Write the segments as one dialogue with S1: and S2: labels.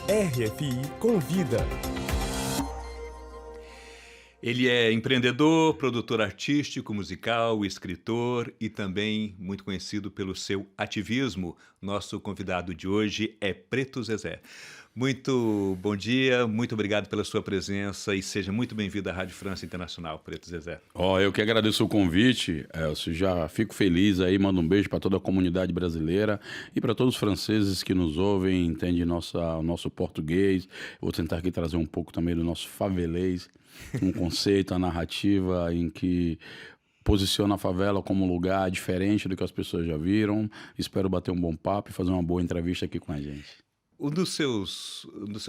S1: RFI Convida.
S2: Ele é empreendedor, produtor artístico, musical, escritor e também muito conhecido pelo seu ativismo. Nosso convidado de hoje é Preto Zezé. Muito bom dia, muito obrigado pela sua presença e seja muito bem-vindo à Rádio França Internacional, Preto Zezé.
S3: Eu que agradeço o convite, eu já fico feliz aí, mando um beijo para toda a comunidade brasileira e para todos os franceses que nos ouvem, entendem nosso português. Vou tentar aqui trazer um pouco também do nosso favelês, um conceito, a narrativa em que posiciona a favela como um lugar diferente do que as pessoas já viram. Espero bater um bom papo e fazer uma boa entrevista aqui com a gente.
S2: Um dos seus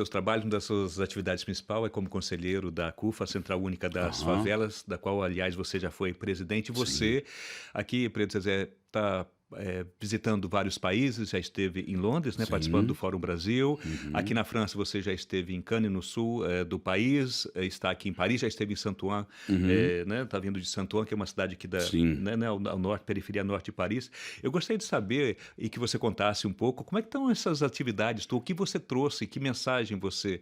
S2: trabalhos, uma das suas atividades principais é como conselheiro da CUFA, Central Única das Favelas, da qual, aliás, você já foi presidente. Você, aqui, Preto Zezé, está visitando vários países, já esteve em Londres, né, participando do Fórum Brasil. Aqui na França você já esteve em Cannes, no sul do país, está aqui em Paris, já esteve em Saint-Ouen, né, está vindo de Saint-Ouen, que é uma cidade aqui né, ao norte, periferia norte de Paris. Eu gostaria de saber e que você contasse um pouco como é que estão essas atividades, o que você trouxe, que mensagem você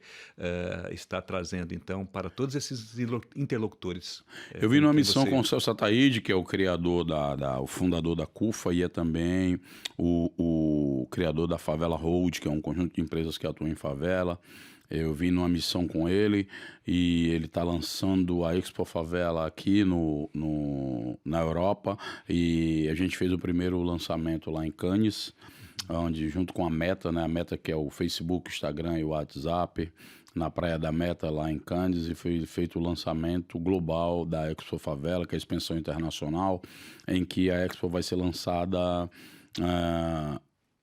S2: está trazendo, então, para todos esses interlocutores.
S3: Eu vim numa missão com o Celso Ataíde, que é o criador, o fundador da CUFA, e é também o criador da Favela Road, que é um conjunto de empresas que atuam em favela. Eu vim numa missão com ele e ele está lançando a Expo Favela aqui na Europa, e a gente fez o primeiro lançamento lá em Cannes, onde junto com a Meta, né, a Meta que é o Facebook, o Instagram e o WhatsApp, na Praia da Meta, lá em Cannes, e foi feito o lançamento global da Expo Favela, que é a expansão internacional, em que a Expo vai ser lançada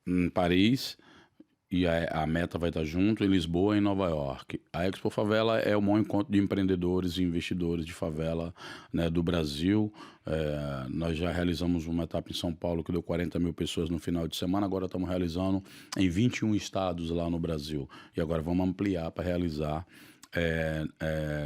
S3: em Paris, e a Meta vai estar junto, em Lisboa e em Nova York. A Expo Favela é o maior encontro de empreendedores e investidores de favela, né, do Brasil. Nós já realizamos uma etapa em São Paulo que deu 40 mil pessoas no final de semana, agora estamos realizando em 21 estados lá no Brasil. E agora vamos ampliar para realizar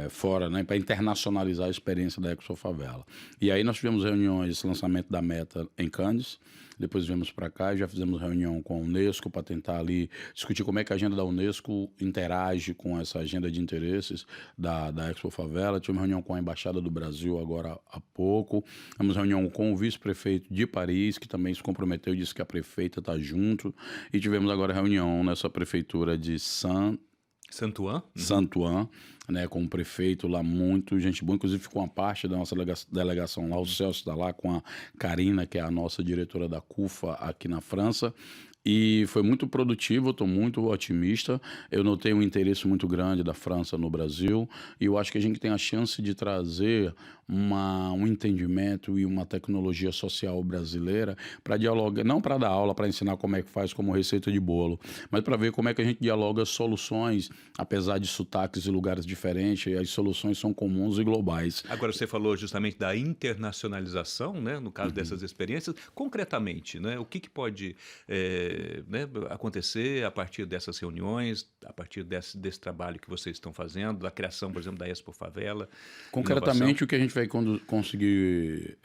S3: fora, né, para internacionalizar a experiência da Expo Favela. E aí nós tivemos reuniões, esse lançamento da Meta em Cannes, depois viemos para cá e já fizemos reunião com a Unesco para tentar ali discutir como é que a agenda da Unesco interage com essa agenda de interesses da Expo Favela. Tivemos reunião com a Embaixada do Brasil agora há pouco, tivemos reunião com o vice-prefeito de Paris, que também se comprometeu e disse que a prefeita está junto, e tivemos agora reunião nessa prefeitura de
S2: Saint-Ouen?
S3: Saint-Ouen, né, com o prefeito lá, muito gente boa, inclusive ficou uma parte da nossa delegação lá, o Celso está lá com a Karina, que é a nossa diretora da CUFA aqui na França, e foi muito produtivo, estou muito otimista. Eu notei um interesse muito grande da França no Brasil, e eu acho que a gente tem a chance de trazer um entendimento e uma tecnologia social brasileira para dialogar, não para dar aula, para ensinar como é que faz como receita de bolo, mas para ver como é que a gente dialoga soluções, apesar de sotaques e lugares diferentes, e as soluções são comuns e globais.
S2: Agora você falou justamente da internacionalização, né, no caso dessas experiências. Concretamente, né, o que pode né, acontecer a partir dessas reuniões, a partir desse trabalho que vocês estão fazendo, da criação, por exemplo, da Expo Favela?
S3: Concretamente, o que a gente vai conseguir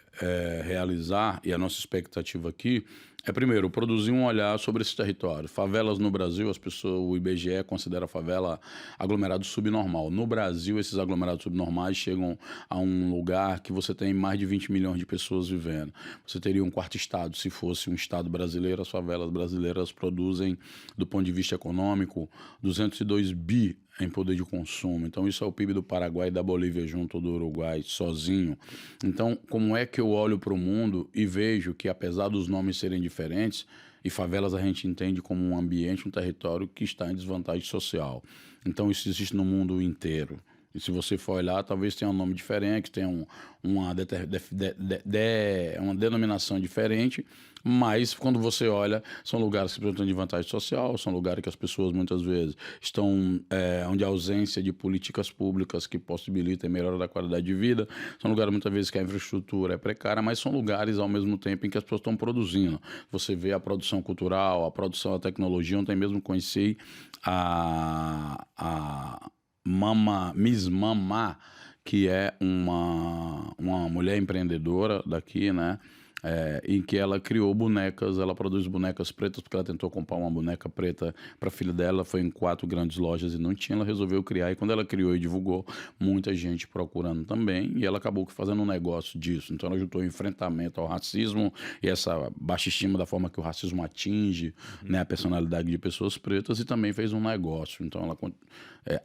S3: realizar, e a nossa expectativa aqui, é primeiro produzir um olhar sobre esse território. Favelas no Brasil, o IBGE considera a favela aglomerado subnormal. No Brasil, esses aglomerados subnormais chegam a um lugar que você tem mais de 20 milhões de pessoas vivendo. Você teria um quarto estado, se fosse um estado brasileiro. As favelas brasileiras produzem, do ponto de vista econômico, 202 bi em poder de consumo. Então isso é o PIB do Paraguai e da Bolívia junto do Uruguai, sozinho. Então, como é que eu olho para o mundo e vejo que, apesar dos nomes serem diferentes, e favelas a gente entende como um ambiente, um território que está em desvantagem social. Então isso existe no mundo inteiro. E se você for olhar, talvez tenha um nome diferente, tenha uma denominação diferente, mas quando você olha, são lugares que apresentam de vantagem social, são lugares que as pessoas muitas vezes estão onde há ausência de políticas públicas que possibilitem a melhora da qualidade de vida, são lugares muitas vezes que a infraestrutura é precária, mas são lugares ao mesmo tempo em que as pessoas estão produzindo. Você vê a produção cultural, a produção da tecnologia. Ontem mesmo conheci a Miss Mama, que é uma mulher empreendedora daqui, né? em que ela criou bonecas, ela produz bonecas pretas, porque ela tentou comprar uma boneca preta para a filha dela, foi em 4 grandes lojas e não tinha, ela resolveu criar, e quando ela criou e divulgou, muita gente procurando também, e ela acabou fazendo um negócio disso. Então ela juntou o enfrentamento ao racismo e essa baixa estima da forma que o racismo atinge, né, a personalidade de pessoas pretas, e também fez um negócio. Então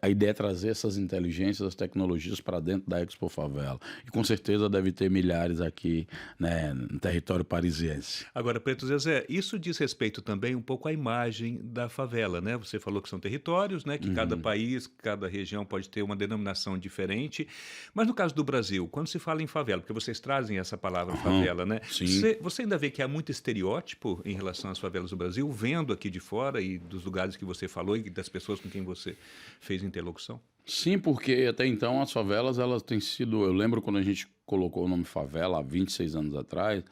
S3: a ideia é trazer essas inteligências, as tecnologias para dentro da Expo Favela. E com certeza deve ter milhares aqui, né, no território parisiense.
S2: Agora, Preto Zezé, isso diz respeito também um pouco à imagem da favela, né? Você falou que são territórios, né? Que cada país, cada região pode ter uma denominação diferente. Mas no caso do Brasil, quando se fala em favela, porque vocês trazem essa palavra favela, né?
S3: Sim.
S2: Você ainda vê que há muito estereótipo em relação às favelas do Brasil, vendo aqui de fora e dos lugares que você falou e das pessoas com quem você fez interlocução?
S3: Sim, porque até então as favelas, elas têm sido... Eu lembro quando a gente colocou o nome favela há 26 anos atrás,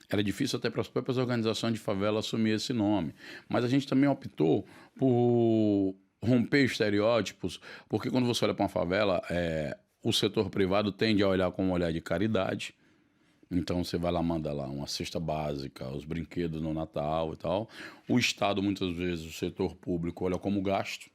S3: era difícil até para as próprias organizações de favela assumir esse nome. Mas a gente também optou por romper estereótipos, porque quando você olha para uma favela, o setor privado tende a olhar com um olhar de caridade. Então você vai lá, manda lá uma cesta básica, os brinquedos no Natal e tal. O Estado, muitas vezes, o setor público olha como gasto.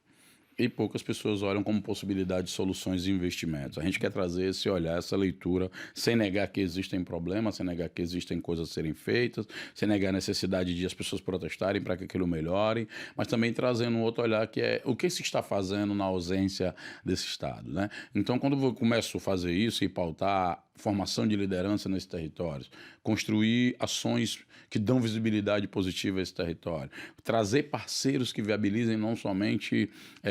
S3: E poucas pessoas olham como possibilidade de soluções e investimentos. A gente quer trazer esse olhar, essa leitura, sem negar que existem problemas, sem negar que existem coisas a serem feitas, sem negar a necessidade de as pessoas protestarem para que aquilo melhore, mas também trazendo um outro olhar que é o que se está fazendo na ausência desse Estado, né? Então, quando eu começo a fazer isso e pautar formação de liderança nesses territórios, construir ações que dão visibilidade positiva a esse território, trazer parceiros que viabilizem não somente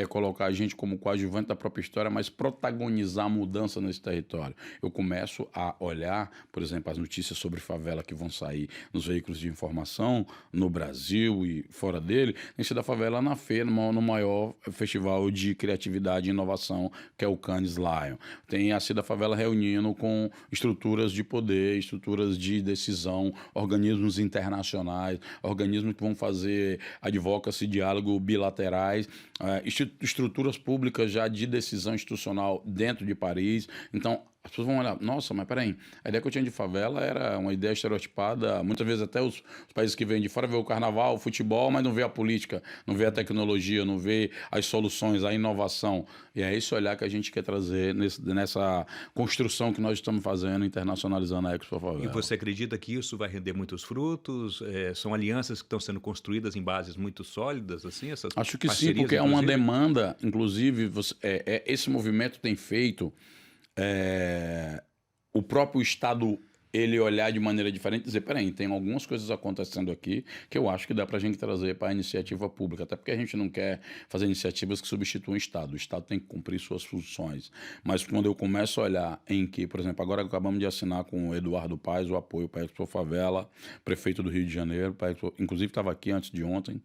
S3: colocar a gente como coadjuvante da própria história, mas protagonizar a mudança nesse território. Eu começo a olhar, por exemplo, as notícias sobre favela que vão sair nos veículos de informação no Brasil e fora dele, tem sido a favela na feira, no maior festival de criatividade e inovação, que é o Cannes Lion. Tem a sido a favela reunindo com estruturas de poder, estruturas de decisão, organismos internacionais, organismos que vão fazer advocacy, diálogo bilaterais, estruturas públicas já de decisão institucional dentro de Paris. Então, as pessoas vão olhar, nossa, mas peraí, a ideia que eu tinha de favela era uma ideia estereotipada, muitas vezes até os países que vêm de fora vê o carnaval, o futebol, mas não vê a política, não vê a tecnologia, não vê as soluções, a inovação. E é esse olhar que a gente quer trazer nessa construção que nós estamos fazendo, internacionalizando a Expo Favela.
S2: E você acredita que isso vai render muitos frutos? São alianças que estão sendo construídas em bases muito sólidas, assim? Essas
S3: Acho que sim,
S2: parcerias,
S3: porque é uma
S2: inclusive?
S3: demanda, inclusive, esse movimento tem feito o próprio Estado ele olhar de maneira diferente e dizer, peraí, tem algumas coisas acontecendo aqui que eu acho que dá para a gente trazer para a iniciativa pública, até porque a gente não quer fazer iniciativas que substituam o Estado. O Estado tem que cumprir suas funções. Mas quando eu começo a olhar em que, por exemplo, agora acabamos de assinar com o Eduardo Paes o apoio para a Expo Favela, prefeito do Rio de Janeiro, inclusive estava aqui antes de ontem,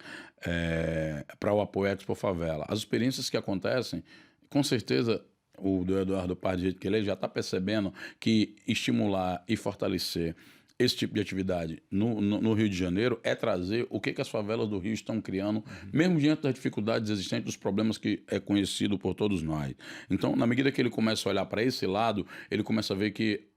S3: para o apoio à Expo Favela. As experiências que acontecem, com certeza... O do Eduardo Paes, do jeito que ele já está percebendo que estimular e fortalecer esse tipo de atividade no Rio de Janeiro é trazer o que as favelas do Rio estão criando, mesmo diante das dificuldades existentes, dos problemas que é conhecido por todos nós. Então, na medida que ele começa a olhar para esse lado, ele começa a ver que,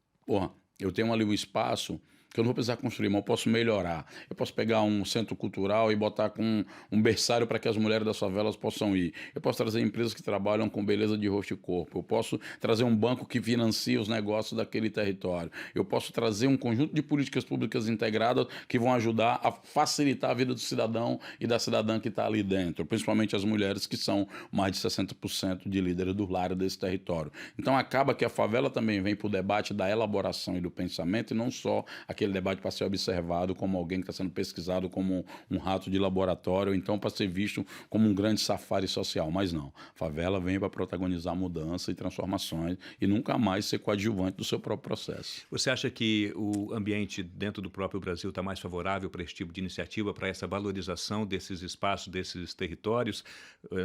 S3: eu tenho ali um espaço que eu não vou precisar construir, mas eu posso melhorar. Eu posso pegar um centro cultural e botar com um berçário para que as mulheres das favelas possam ir. Eu posso trazer empresas que trabalham com beleza de rosto e corpo. Eu posso trazer um banco que financia os negócios daquele território. Eu posso trazer um conjunto de políticas públicas integradas que vão ajudar a facilitar a vida do cidadão e da cidadã que está ali dentro, principalmente as mulheres, que são mais de 60% de líderes do lar desse território. Então acaba que a favela também vem para o debate da elaboração e do pensamento, e não só aquele debate para ser observado como alguém que está sendo pesquisado como um rato de laboratório, ou então para ser visto como um grande safari social. Mas não, a favela vem para protagonizar mudança e transformações e nunca mais ser coadjuvante do seu próprio processo.
S2: Você acha que o ambiente dentro do próprio Brasil está mais favorável para esse tipo de iniciativa, para essa valorização desses espaços, desses territórios?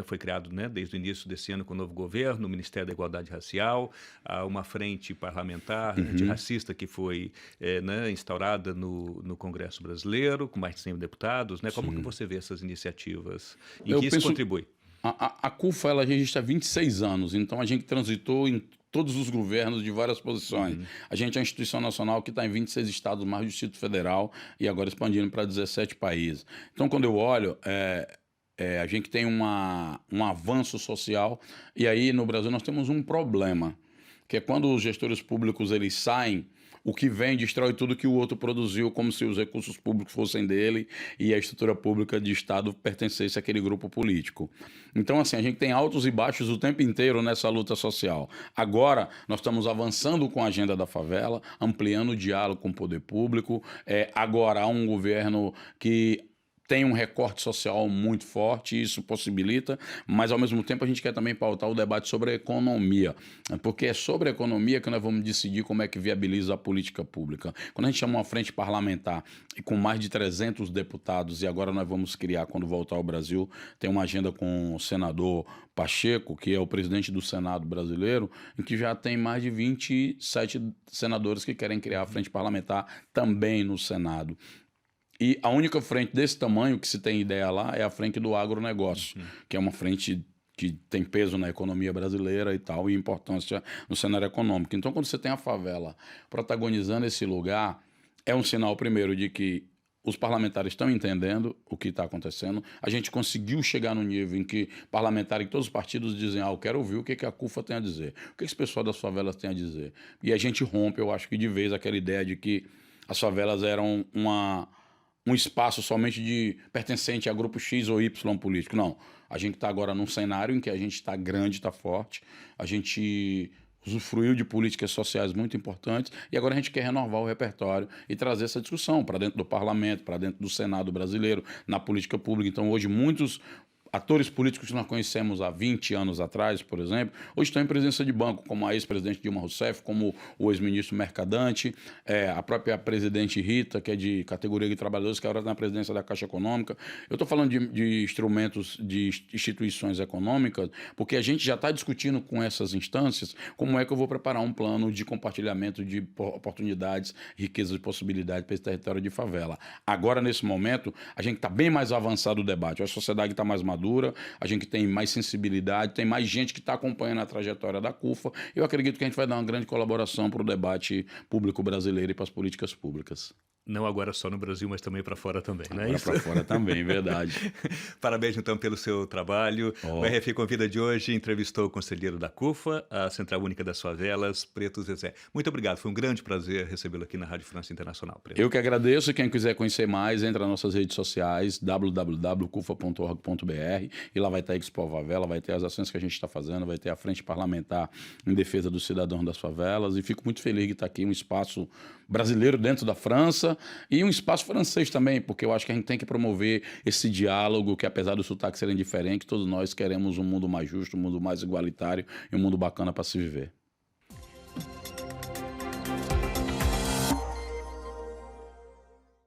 S2: Foi criado, né, desde o início desse ano com o novo governo, o Ministério da Igualdade Racial, uma frente parlamentar antirracista que foi instaurada no Congresso Brasileiro, com mais de 100 deputados, né? Como que você vê essas iniciativas? Em que isso contribui?
S3: A CUFA, ela registra 26 anos, então a gente transitou em todos os governos de várias posições. A gente é uma instituição nacional que está em 26 estados, mais do Distrito Federal, e agora expandindo para 17 países. Então, quando eu olho, a gente tem um avanço social, e aí no Brasil nós temos um problema, que é quando os gestores públicos eles saem, o que vem destrói tudo que o outro produziu, como se os recursos públicos fossem dele e a estrutura pública de Estado pertencesse àquele grupo político. Então, assim, a gente tem altos e baixos o tempo inteiro nessa luta social. Agora, nós estamos avançando com a agenda da favela, ampliando o diálogo com o poder público. Agora, há um governo que tem um recorte social muito forte, isso possibilita, mas ao mesmo tempo a gente quer também pautar o debate sobre a economia, porque é sobre a economia que nós vamos decidir como é que viabiliza a política pública. Quando a gente chama uma frente parlamentar e com mais de 300 deputados, e agora nós vamos criar, quando voltar ao Brasil, tem uma agenda com o senador Pacheco, que é o presidente do Senado brasileiro, em que já tem mais de 27 senadores que querem criar a frente parlamentar também no Senado. E a única frente desse tamanho que se tem ideia lá é a frente do agronegócio, que é uma frente que tem peso na economia brasileira e tal, e importância no cenário econômico. Então, quando você tem a favela protagonizando esse lugar, é um sinal, primeiro, de que os parlamentares estão entendendo o que está acontecendo. A gente conseguiu chegar no nível em que parlamentares de todos os partidos dizem: eu quero ouvir o que a CUFA tem a dizer, o que esse pessoal das favelas tem a dizer. E a gente rompe, eu acho que de vez, aquela ideia de que as favelas eram um espaço somente pertencente a grupo X ou Y político. Não, a gente está agora num cenário em que a gente está grande, está forte, a gente usufruiu de políticas sociais muito importantes e agora a gente quer renovar o repertório e trazer essa discussão para dentro do parlamento, para dentro do Senado brasileiro, na política pública. Então, hoje, muitos atores políticos que nós conhecemos há 20 anos atrás, por exemplo, hoje estão em presença de banco, como a ex-presidente Dilma Rousseff, como o ex-ministro Mercadante, a própria presidente Rita, que é de categoria de trabalhadores, que agora está na presidência da Caixa Econômica. Eu estou falando de instrumentos, de instituições econômicas, porque a gente já está discutindo com essas instâncias como é que eu vou preparar um plano de compartilhamento de oportunidades, riquezas e possibilidades para esse território de favela. Agora, nesse momento, a gente está bem mais avançado o debate, a sociedade está mais madura, a gente tem mais sensibilidade, tem mais gente que está acompanhando a trajetória da CUFA. Eu acredito que a gente vai dar uma grande colaboração para o debate público brasileiro e para as políticas públicas.
S2: Não agora só no Brasil, mas também para fora também, não é
S3: agora
S2: isso?
S3: Para fora também, verdade.
S2: Parabéns, então, pelo seu trabalho. O RFI Convida de hoje entrevistou o conselheiro da CUFA, a Central Única das Favelas, Preto Zezé. Muito obrigado, foi um grande prazer recebê-lo aqui na Rádio França Internacional, Preto.
S3: Eu que agradeço, e quem quiser conhecer mais, entra nas nossas redes sociais, www.cufa.org.br, e lá vai estar a Expo Favela, vai ter as ações que a gente está fazendo, vai ter a Frente Parlamentar em defesa dos cidadãos das favelas, e fico muito feliz de estar aqui, um espaço brasileiro dentro da França, e um espaço francês também, porque eu acho que a gente tem que promover esse diálogo que, apesar dos sotaques serem diferentes, todos nós queremos um mundo mais justo, um mundo mais igualitário e um mundo bacana para se viver.